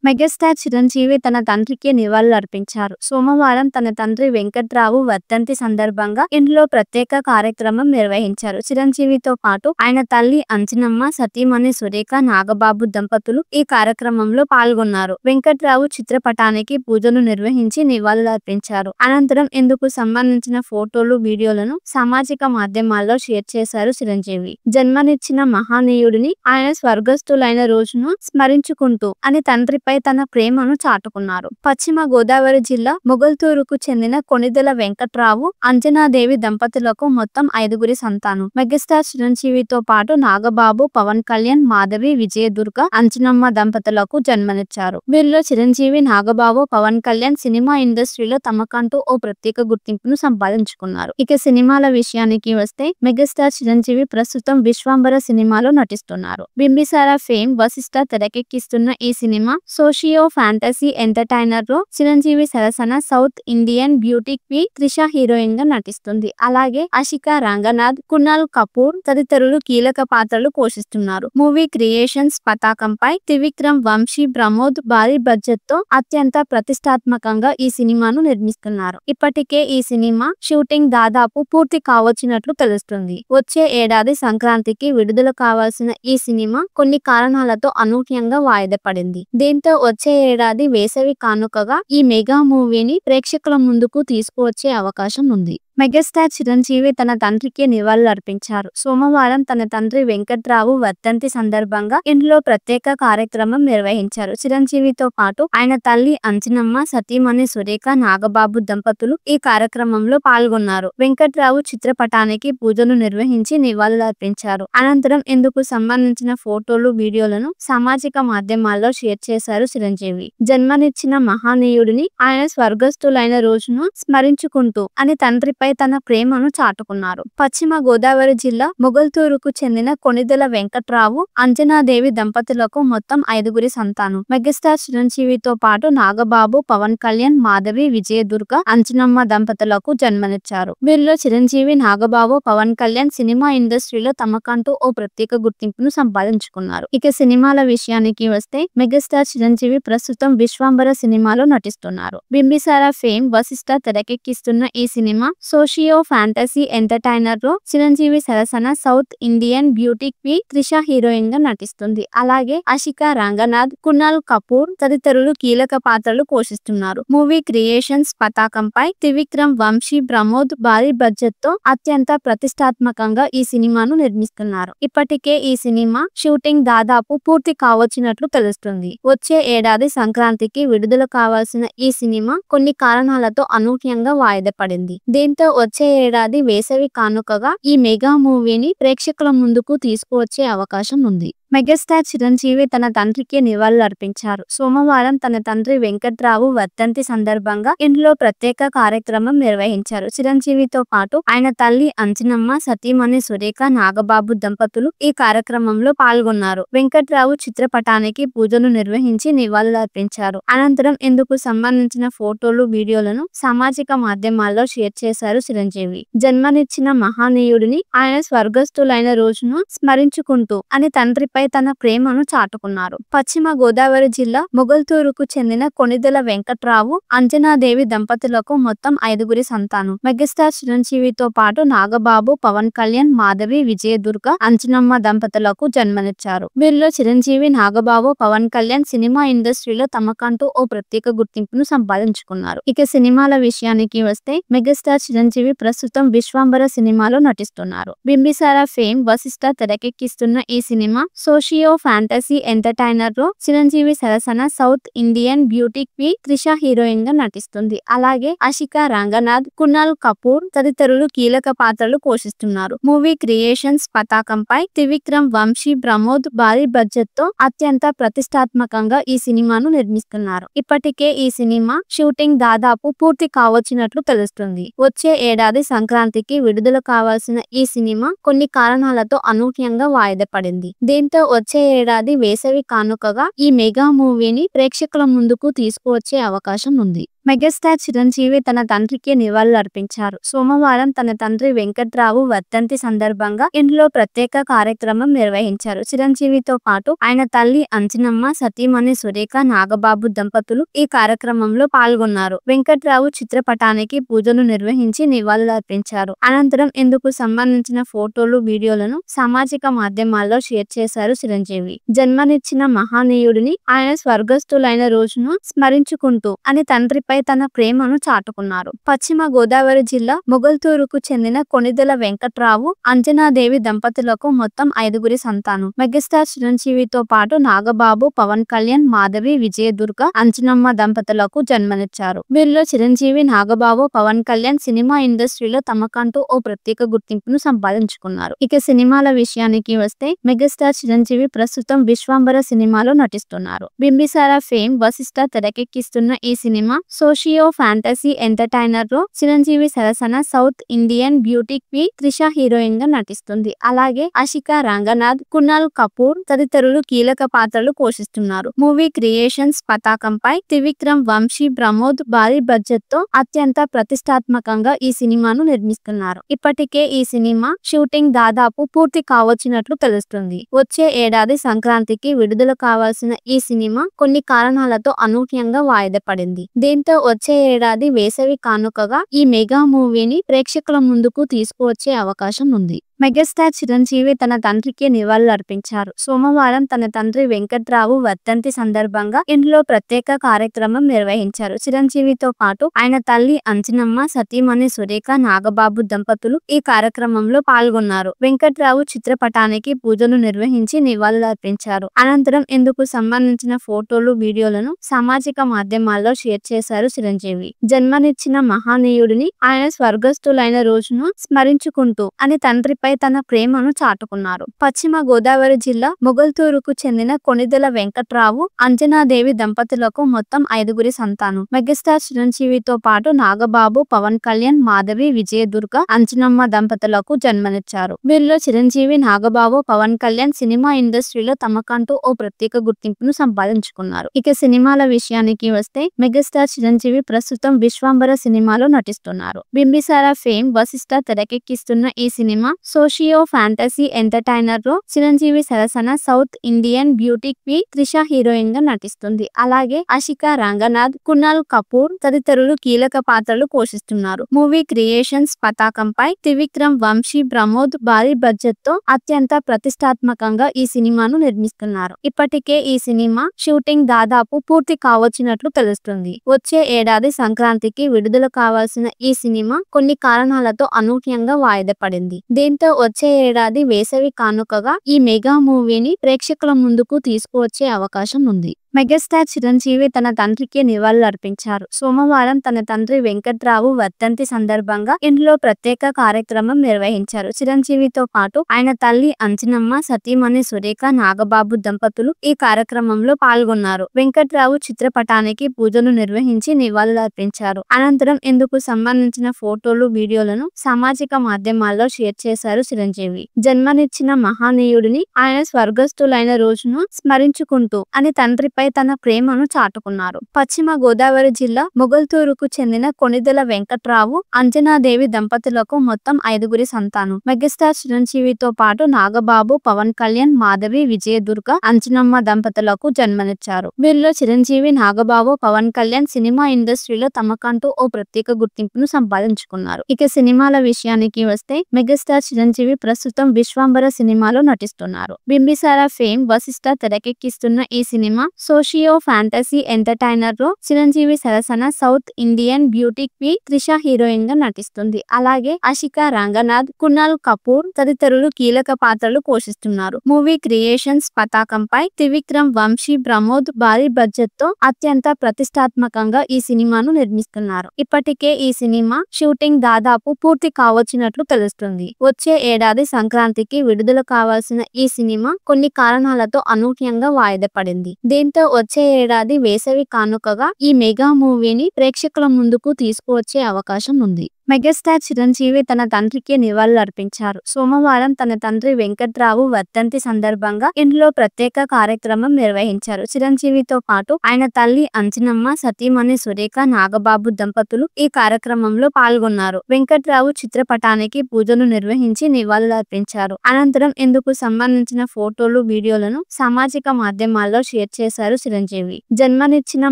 Megastar Chiranjeevi తన తండ్రికి నివాళులర్పించారు. సోమవారం తన తండ్రి వెంకట్రావు వర్ధంతి సందర్భంగా ఇంట్లో ప్రత్యేక కార్యక్రమం నిర్వహించారు. చిరంజీవితో పాటు ఆయన తల్లి అంజనమ్మ, సతీమణి సురేఖ, నాగబాబు దంపతులు ఈ కార్యక్రమంలో పాల్గొన్నారు. వెంకట్రావు చిత్రపటానికి పూజలు నిర్వహించి నివాళులర్పించారు. అనంతరం ఇందుకు సంబంధించిన ఫోటోలు, వీడియోలను సామాజిక మాధ్యమాల్లో షేర్ చేశారు చిరంజీవి. జన్మనిచ్చిన మహానీయుడిని, ఆయన స్వర్గస్థులైన రోజును స్మరించుకుంటూ అని తండ్రిపై తన ప్రేమను చాటుకున్నారు. పశ్చిమ గోదావరి జిల్లా మొగల్తూరుకు చెందిన కొణిదెల వెంకట్రావు, అంజనాదేవి దంపతులకు మొత్తం 5గురి సంతానం. మెగాస్టార్ చిరంజీవితో పాటు నాగబాబు, పవన్ కళ్యాణ్, మాధవి, విజయదుర్గ, అంజనమ్మ దంపతులకు జన్మనిచ్చారు. వీరిలో చిరంజీవి, నాగబాబు, పవన్ కళ్యాణ్ సినిమా ఇండస్ట్రీలో తమకంటూ ఓ ప్రత్యేక గుర్తింపును సంపాదించుకున్నారు. ఇక సినిమాల విషయానికి వస్తే మెగాస్టార్ చిరంజీవి ప్రస్తుతం విశ్వంబర సినిమాలో నటిస్తున్నారు. బింబిసార ఫేమ్ వశిష్ఠ తెరకెక్కిస్తున్న ఈ సినిమా సోషియో ఫ్యాంటసీ ఎంటర్టైనర్ లో చిరంజీవి సరసన south Indian beauty queen Trisha heroine గా నటిస్తుంది. అలాగే ఆషికా రంగనాథ్, కునాల్ కపూర్ తదితరులు కీలక పాత్రలు పోషిస్తున్నారు. మూవీ క్రియేషన్స్ పతాకంపై త్రివిక్రమ్, వంశీ, ప్రమోద్ భారీ బడ్జెట్ తో అత్యంత ప్రతిష్టాత్మకంగా ఈ సినిమాను నిర్మిస్తున్నారు. ఇప్పటికే ఈ సినిమా షూటింగ్ దాదాపు పూర్తి కావచ్చినట్లు తెలుస్తుంది. వచ్చే ఏడాది సంక్రాంతికి విడుదల కావాల్సిన ఈ సినిమా కొన్ని కారణాలతో అనూహ్యంగా వాయిదా పడింది. దీంతో వచ్చే ఏడాది వేసవి కానుకగా ఈ మెగా మూవీని ప్రేక్షకుల ముందుకు తీసుకువచ్చే అవకాశం ఉంది. మెగాస్టార్ చిరంజీవి తన తండ్రికి నివాళులర్పించారు. సోమవారం తన తండ్రి వెంకట్రావు వర్ధంతి సందర్భంగా ఇంట్లో ప్రత్యేక కార్యక్రమం నిర్వహించారు. చిరంజీవితో పాటు ఆయన తల్లి అంజనమ్మ, సతీమణి సురేఖ, నాగబాబు దంపతులు ఈ కార్యక్రమంలో పాల్గొన్నారు. వెంకట్రావు చిత్రపటానికి పూజలు నిర్వహించి నివాళులర్పించారు. అనంతరం ఇందుకు సంబంధించిన ఫోటోలు, వీడియోలను సామాజిక మాధ్యమాల్లో షేర్ చేశారు చిరంజీవి. జన్మనిచ్చిన మహానీయుడిని, ఆయన స్వర్గస్థులైన రోజును స్మరించుకుంటూ అని తండ్రిపై తన ప్రేమను చాటుకున్నారు. పశ్చిమ గోదావరి జిల్లా మొగల్తూరుకు చెందిన కొణిదెల వెంకట్రావు, అంజనాదేవి దంపతులకు మొత్తం 5గురి సంతానం. మెగాస్టార్ చిరంజీవితో పాటు నాగబాబు, పవన్ కళ్యాణ్, మాధవి, విజయదుర్గ, అంజనమ్మ దంపతులకు జన్మనిచ్చారు. వీరిలో చిరంజీవి, నాగబాబు, పవన్ కళ్యాణ్ సినిమా ఇండస్ట్రీలో తమకంటూ ఓ ప్రత్యేక గుర్తింపును సంపాదించుకున్నారు. ఇక సినిమాల విషయానికి వస్తే మెగాస్టార్ చిరంజీవి ప్రస్తుతం విశ్వంబర సినిమాలో నటిస్తున్నారు. బింబిసార ఫేమ్ వశిష్ఠ తెరకెక్కిస్తున్న ఈ సినిమా సోషియో ఫ్యాంటసీ ఎంటర్టైనర్ లో చిరంజీవి సరసన south Indian beauty queen Trisha heroine గా నటిస్తుంది. అలాగే ఆషికా రంగనాథ్, కునాల్ కపూర్ తదితరులు కీలక పాత్రలు పోషిస్తున్నారు. మూవీ క్రియేషన్స్ పతాకంపై త్రివిక్రమ్, వంశీ, ప్రమోద్ భారీ బడ్జెట్ తో అత్యంత ప్రతిష్టాత్మకంగా ఈ సినిమాను నిర్మిస్తున్నారు. ఇప్పటికే ఈ సినిమా షూటింగ్ దాదాపు పూర్తి కావచ్చినట్లు తెలుస్తుంది. వచ్చే ఏడాది సంక్రాంతికి విడుదల కావాల్సిన ఈ సినిమా కొన్ని కారణాలతో అనూహ్యంగా వాయిదా పడింది. దీంతో వచ్చే ఏడాది వేసవి కానుకగా ఈ మెగా మూవీని ప్రేక్షకుల ముందుకు తీసుకువచ్చే అవకాశం ఉంది. మెగాస్టార్ చిరంజీవి తన తండ్రికి నివాళులర్పించారు. సోమవారం తన తండ్రి వెంకట్రావు వర్ధంతి సందర్భంగా ఇంట్లో ప్రత్యేక కార్యక్రమం నిర్వహించారు. చిరంజీవితో పాటు ఆయన తల్లి అంజనమ్మ, సతీమణి సురేఖ, నాగబాబు దంపతులు ఈ కార్యక్రమంలో పాల్గొన్నారు. వెంకట్రావు చిత్రపటానికి పూజలు నిర్వహించి నివాళులర్పించారు. అనంతరం ఇందుకు సంబంధించిన ఫోటోలు, వీడియోలను సామాజిక మాధ్యమాల్లో షేర్ చేశారు చిరంజీవి. జన్మనిచ్చిన మహానీయుడిని, ఆయన స్వర్గస్థులైన రోజును స్మరించుకుంటూ అని తండ్రిపై తన ప్రేమను చాటుకున్నారు. పశ్చిమ గోదావరి జిల్లా మొగల్తూరుకు చెందిన కొణిదెల వెంకట్రావు, అంజనాదేవి దంపతులకు మొత్తం 5గురి సంతానం. మెగాస్టార్ చిరంజీవితో పాటు నాగబాబు, పవన్ కళ్యాణ్, మాధవి, విజయదుర్గ, అంజనమ్మ దంపతులకు జన్మనిచ్చారు. వీరిలో చిరంజీవి, నాగబాబు, పవన్ కళ్యాణ్ సినిమా ఇండస్ట్రీలో తమకంటూ ఓ ప్రత్యేక గుర్తింపును సంపాదించుకున్నారు. ఇక సినిమాల విషయానికి వస్తే మెగాస్టార్ చిరంజీవి ప్రస్తుతం విశ్వంబర సినిమాలో నటిస్తున్నారు. బింబిసార ఫేమ్ వశిష్ఠ తెరకెక్కిస్తున్న ఈ సినిమా సోషియో ఫ్యాంటసీ ఎంటర్టైనర్ లో చిరంజీవి సరసన south Indian beauty queen Trisha heroine గా నటిస్తుంది. అలాగే ఆషికా రంగనాథ్, కునాల్ కపూర్ తదితరులు కీలక పాత్రలు పోషిస్తున్నారు. మూవీ క్రియేషన్స్ పతాకంపై త్రివిక్రమ్, వంశీ, ప్రమోద్ భారీ బడ్జెట్ తో అత్యంత ప్రతిష్టాత్మకంగా ఈ సినిమాను నిర్మిస్తున్నారు. ఇప్పటికే ఈ సినిమా షూటింగ్ దాదాపు పూర్తి కావచ్చినట్లు తెలుస్తుంది. వచ్చే ఏడాది సంక్రాంతికి విడుదల కావాల్సిన ఈ సినిమా కొన్ని కారణాలతో అనూహ్యంగా వాయిదా పడింది. దీంతో వచ్చే ఏడాది వేసవి కానుకగా ఈ మెగా మూవీని ప్రేక్షకుల ముందుకు తీసుకువచ్చే అవకాశం ఉంది. మెగాస్టార్ చిరంజీవి తన తండ్రికి నివాళులర్పించారు. సోమవారం తన తండ్రి వెంకట్రావు వర్ధంతి సందర్భంగా ఇంట్లో ప్రత్యేక కార్యక్రమం నిర్వహించారు. చిరంజీవితో పాటు ఆయన తల్లి అంజనమ్మ, సతీమణి సురేఖ, నాగబాబు దంపతులు ఈ కార్యక్రమంలో పాల్గొన్నారు. వెంకట్రావు చిత్రపటానికి పూజలు నిర్వహించి నివాళులర్పించారు. అనంతరం ఇందుకు సంబంధించిన ఫోటోలు, వీడియోలను సామాజిక మాధ్యమాల్లో షేర్ చేశారు చిరంజీవి. జన్మనిచ్చిన మహానీయుడిని, ఆయన స్వర్గస్థులైన రోజును స్మరించుకుంటూ అని తండ్రిపై తన ప్రేమను చాటుకున్నారు. పశ్చిమ గోదావరి జిల్లా మొగల్తూరుకు చెందిన కొణిదెల వెంకట్రావు, అంజనాదేవి దంపతులకు మొత్తం 5గురి సంతానం. మెగాస్టార్ చిరంజీవితో పాటు నాగబాబు, పవన్ కళ్యాణ్, మాధవి, విజయదుర్గ, అంజనమ్మ దంపతులకు జన్మనిచ్చారు. వీరిలో చిరంజీవి, నాగబాబు, పవన్ కళ్యాణ్ సినిమా ఇండస్ట్రీలో తమకంటూ ఓ ప్రత్యేక గుర్తింపును సంపాదించుకున్నారు. ఇక సినిమాల విషయానికి వస్తే మెగాస్టార్ చిరంజీవి ప్రస్తుతం విశ్వంబర సినిమాలో నటిస్తున్నారు. బింబిసారా ఫేమ్ వశిష్ఠ తెరకెక్కిస్తున్న ఈ సినిమా సోషియో ఫ్యాంటసీ ఎంటర్టైనర్ లో చిరంజీవి సరసన south Indian beauty queen Trisha heroine గా నటిస్తుంది. అలాగే ఆషికా రంగనాథ్, కునాల్ కపూర్ తదితరులు కీలక పాత్రలు పోషిస్తున్నారు. మూవీ క్రియేషన్స్ పతాకంపై త్రివిక్రమ్, వంశీ ప్రమోద్ భారీ బడ్జెట్ తో అత్యంత ప్రతిష్టాత్మకంగా ఈ సినిమాను నిర్మిస్తున్నారు. ఇప్పటికే ఈ సినిమా షూటింగ్ దాదాపు పూర్తి కావచ్చినట్లు తెలుస్తుంది. వచ్చే ఏడాది సంక్రాంతికి విడుదల కావాల్సిన ఈ సినిమా కొన్ని కారణాలతో అనూహ్యంగా వాయిదా పడింది. దీంతో వచ్చే ఏడాది వేసవి కానుకగా ఈ మెగా మూవీని ప్రేక్షకుల ముందుకు తీసుకువచ్చే అవకాశం ఉంది. మెగాస్టార్ చిరంజీవి తన తండ్రికి నివాళులర్పించారు. సోమవారం తన తండ్రి వెంకట్రావు వర్ధంతి సందర్భంగా ఇంట్లో ప్రత్యేక కార్యక్రమం నిర్వహించారు. చిరంజీవితో పాటు ఆయన తల్లి అంజనమ్మ, సతీమణి సురేఖ, నాగబాబు దంపతులు ఈ కార్యక్రమంలో పాల్గొన్నారు. వెంకట్రావు చిత్రపటానికి పూజలు నిర్వహించి నివాళులర్పించారు. అనంతరం ఇందుకు సంబంధించిన ఫోటోలు, వీడియోలను సామాజిక మాధ్యమాల్లో షేర్ చేశారు చిరంజీవి. జన్మనిచ్చిన మహానీయుడిని, ఆయన స్వర్గస్థులైన రోజును స్మరించుకుంటూ అని తండ్రిపై తన ప్రేమను చాటుకున్నారు. పశ్చిమ గోదావరి జిల్లా మొగల్తూరుకు చెందిన కొణిదెల వెంకట్రావు, అంజనాదేవి దంపతులకు మొత్తం 5గురి సంతానం. మెగాస్టార్ చిరంజీవితో పాటు నాగబాబు, పవన్ కళ్యాణ్, మాధవి, విజయదుర్గ, అంజనమ్మ దంపతులకు జన్మనిచ్చారు. వీరిలో చిరంజీవి, నాగబాబు, పవన్ కళ్యాణ్ సినిమా ఇండస్ట్రీలో తమకంటూ ఓ ప్రత్యేక గుర్తింపును సంపాదించుకున్నారు. ఇక సినిమాల విషయానికి వస్తే మెగాస్టార్ చిరంజీవి ప్రస్తుతం విశ్వంబర సినిమాలో నటిస్తున్నారు. బింబిసారా ఫేమ్ వశిష్ఠ తెరకెక్కిస్తున్న ఈ సినిమా సోషియో ఫ్యాంటసీ ఎంటర్టైనర్ లో చిరంజీవి సరసన south Indian beauty queen Trisha heroine గా నటిస్తుంది. అలాగే ఆషికా రంగనాథ్, కునాల్ కపూర్ తదితరులు కీలక పాత్రలు పోషిస్తున్నారు. మూవీ క్రియేషన్స్ పతాకంపై త్రివిక్రమ్, వంశీ ప్రమోద్ భారీ బడ్జెట్ తో అత్యంత ప్రతిష్టాత్మకంగా ఈ సినిమాను నిర్మిస్తున్నారు. ఇప్పటికే ఈ సినిమా షూటింగ్ దాదాపు పూర్తి కావచ్చినట్లు తెలుస్తుంది. వచ్చే ఏడాది సంక్రాంతికి విడుదల కావాల్సిన ఈ సినిమా కొన్ని కారణాలతో అనూహ్యంగా వాయిదా పడింది. దీంతో వచ్చే ఏడాది వేసవి కానుకగా ఈ మెగా మూవీని ప్రేక్షకుల ముందుకు తీసుకువచ్చే అవకాశం ఉంది. మెగాస్టార్ చిరంజీవి తన తండ్రికి నివాళులర్పించారు. సోమవారం తన తండ్రి వెంకట్రావు వర్ధంతి సందర్భంగా ఇంట్లో ప్రత్యేక కార్యక్రమం నిర్వహించారు. చిరంజీవితో పాటు ఆయన తల్లి అంజనమ్మ, సతీమణి సురేఖ, నాగబాబు దంపతులు ఈ కార్యక్రమంలో పాల్గొన్నారు. వెంకట్రావు చిత్రపటానికి పూజలు నిర్వహించి నివాళులర్పించారు. అనంతరం ఇందుకు సంబంధించిన ఫోటోలు, వీడియోలను సామాజిక మాధ్యమాల్లో షేర్ చేశారు చిరంజీవి. జన్మనిచ్చిన మహానీయుడిని, ఆయన స్వర్గస్థులైన రోజును స్మరించుకుంటూ అని తండ్రిపై తన ప్రేమను చాటుకున్నారు. పశ్చిమ గోదావరి జిల్లా మొగల్తూరుకు చెందిన కొణిదెల వెంకట్రావు, అంజనాదేవి దంపతులకు మొత్తం 5గురి సంతానం. మెగాస్టార్ చిరంజీవితో పాటు నాగబాబు, పవన్ కళ్యాణ్, మాధవి, విజయదుర్గ, అంజనమ్మ దంపతులకు జన్మనిచ్చారు. వీరిలో చిరంజీవి, నాగబాబు, పవన్ కళ్యాణ్ సినిమా ఇండస్ట్రీలో తమకంటూ ఓ ప్రత్యేక గుర్తింపును సంపాదించుకున్నారు. ఇక సినిమాల విషయానికి వస్తే మెగాస్టార్ చిరంజీవి ప్రస్తుతం విశ్వంబర సినిమాలో నటిస్తున్నారు. బింబిసారా ఫేమ్ వశిష్ఠ తెరకెక్కిస్తున్న ఈ సినిమా సోషియో ఫ్యాంటసీ ఎంటర్టైనర్ లో చిరంజీవి సరసన south Indian beauty queen Trisha heroine గా నటిస్తుంది. అలాగే ఆషికా రంగనాథ్, కునాల్ కపూర్ తదితరులు కీలక పాత్రలు పోషిస్తున్నారు. మూవీ క్రియేషన్స్ పతాకంపై త్రివిక్రమ్, వంశీ ప్రమోద్ భారీ బడ్జెట్ తో అత్యంత ప్రతిష్టాత్మకంగా ఈ సినిమాను నిర్మిస్తున్నారు. ఇప్పటికే ఈ సినిమా షూటింగ్ దాదాపు పూర్తి కావచ్చినట్లు తెలుస్తుంది. వచ్చే ఏడాది సంక్రాంతికి విడుదల కావాల్సిన ఈ సినిమా కొన్ని కారణాలతో అనూహ్యంగా వాయిదా పడింది. దీంతో వచ్చే ఏడాది వేసవి కానుకగా ఈ మెగా మూవీని ప్రేక్షకుల ముందుకు తీసుకువచ్చే అవకాశం ఉంది. మెగాస్టార్ చిరంజీవి తన తండ్రికి నివాళులర్పించారు. సోమవారం తన తండ్రి వెంకట్రావు వర్ధంతి సందర్భంగా ఇంట్లో ప్రత్యేక కార్యక్రమం నిర్వహించారు. చిరంజీవితో పాటు ఆయన తల్లి అంజనమ్మ, సతీమణి సురేఖ, నాగబాబు దంపతులు ఈ కార్యక్రమంలో పాల్గొన్నారు. వెంకట్రావు చిత్రపటానికి పూజలు నిర్వహించి నివాళులర్పించారు. అనంతరం ఇందుకు సంబంధించిన ఫోటోలు, వీడియోలను సామాజిక మాధ్యమాల్లో షేర్ చేశారు చిరంజీవి. జన్మనిచ్చిన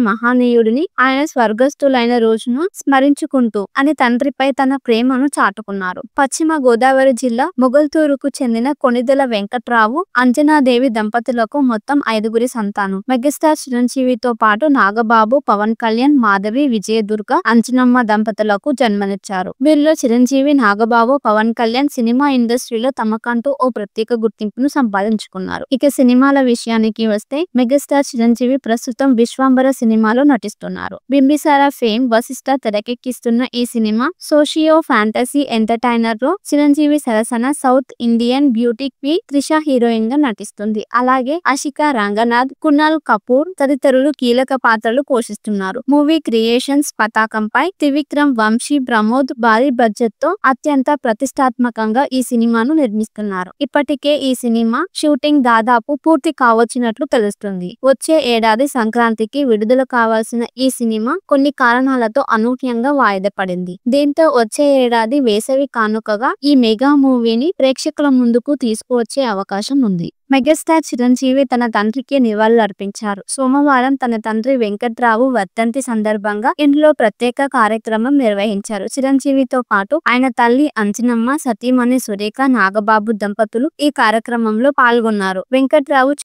మహానీయుడిని, ఆయన స్వర్గస్థులైన రోజును స్మరించుకుంటూ అని తండ్రిపై తన ప్రేమను చాటుకున్నారు. పశ్చిమ గోదావరి జిల్లా మొగల్తూరుకు చెందిన కొణిదెల వెంకట్రావు, అంజనాదేవి దంపతులకు మొత్తం 5గురి సంతానం. మెగాస్టార్ చిరంజీవితో పాటు నాగబాబు, పవన్ కళ్యాణ్, మాధవి, విజయదుర్గ, అంజనమ్మ దంపతులకు జన్మనిచ్చారు. వీరిలో చిరంజీవి, నాగబాబు, పవన్ కళ్యాణ్ సినిమా ఇండస్ట్రీలో తమకంటూ ఓ ప్రత్యేక గుర్తింపును సంపాదించుకున్నారు. ఇక సినిమాల విషయానికి వస్తే మెగాస్టార్ చిరంజీవి ప్రస్తుతం విశ్వంబర సినిమాలో నటిస్తున్నారు. బింబిసార ఫేమ్ వశిష్ఠ తెరకెక్కిస్తున్న ఈ సినిమా సోషియో ఫ్యాంటసీ ఎంటర్టైనర్ లో చిరంజీవి సరసన south Indian beauty queen Trisha heroine గా నటిస్తుంది. అలాగే అషికా రంగనాథ్, కునాల్ కపూర్ తదితరులు కీలక పాత్రలు పోషిస్తున్నారు. మూవీ క్రియేషన్స్ పతాకంపై త్రివిక్రమ్, వంశీ, ప్రమోద్ భారీ బడ్జెట్ తో అత్యంత ప్రతిష్టాత్మకంగా ఈ సినిమాను నిర్మిస్తున్నారు. ఇప్పటికే ఈ సినిమా షూటింగ్ దాదాపు పూర్తి కావచ్చినట్లు తెలుస్తుంది. వచ్చే ఏడాది సంక్రాంతికి విడుదల కావాల్సిన ఈ సినిమా కొన్ని కారణాలతో అనూహ్యంగా వాయిదా పడింది. దీంతో వచ్చే ఏడాది వేసవి కానుకగా ఈ మెగా మూవీని ప్రేక్షకుల ముందుకు తీసుకువచ్చే అవకాశం ఉంది. మెగాస్టార్ చిరంజీవి తన తండ్రికి నివాళులర్పించారు. సోమవారం తన తండ్రి వెంకట్రావు వర్ధంతి సందర్భంగా ఇంట్లో ప్రత్యేక కార్యక్రమం నిర్వహించారు. చిరంజీవితో పాటు ఆయన తల్లి అంజనమ్మ, సతీమణి సురేఖ, నాగబాబు దంపతులు ఈ కార్యక్రమంలో పాల్గొన్నారు. వెంకట్రావు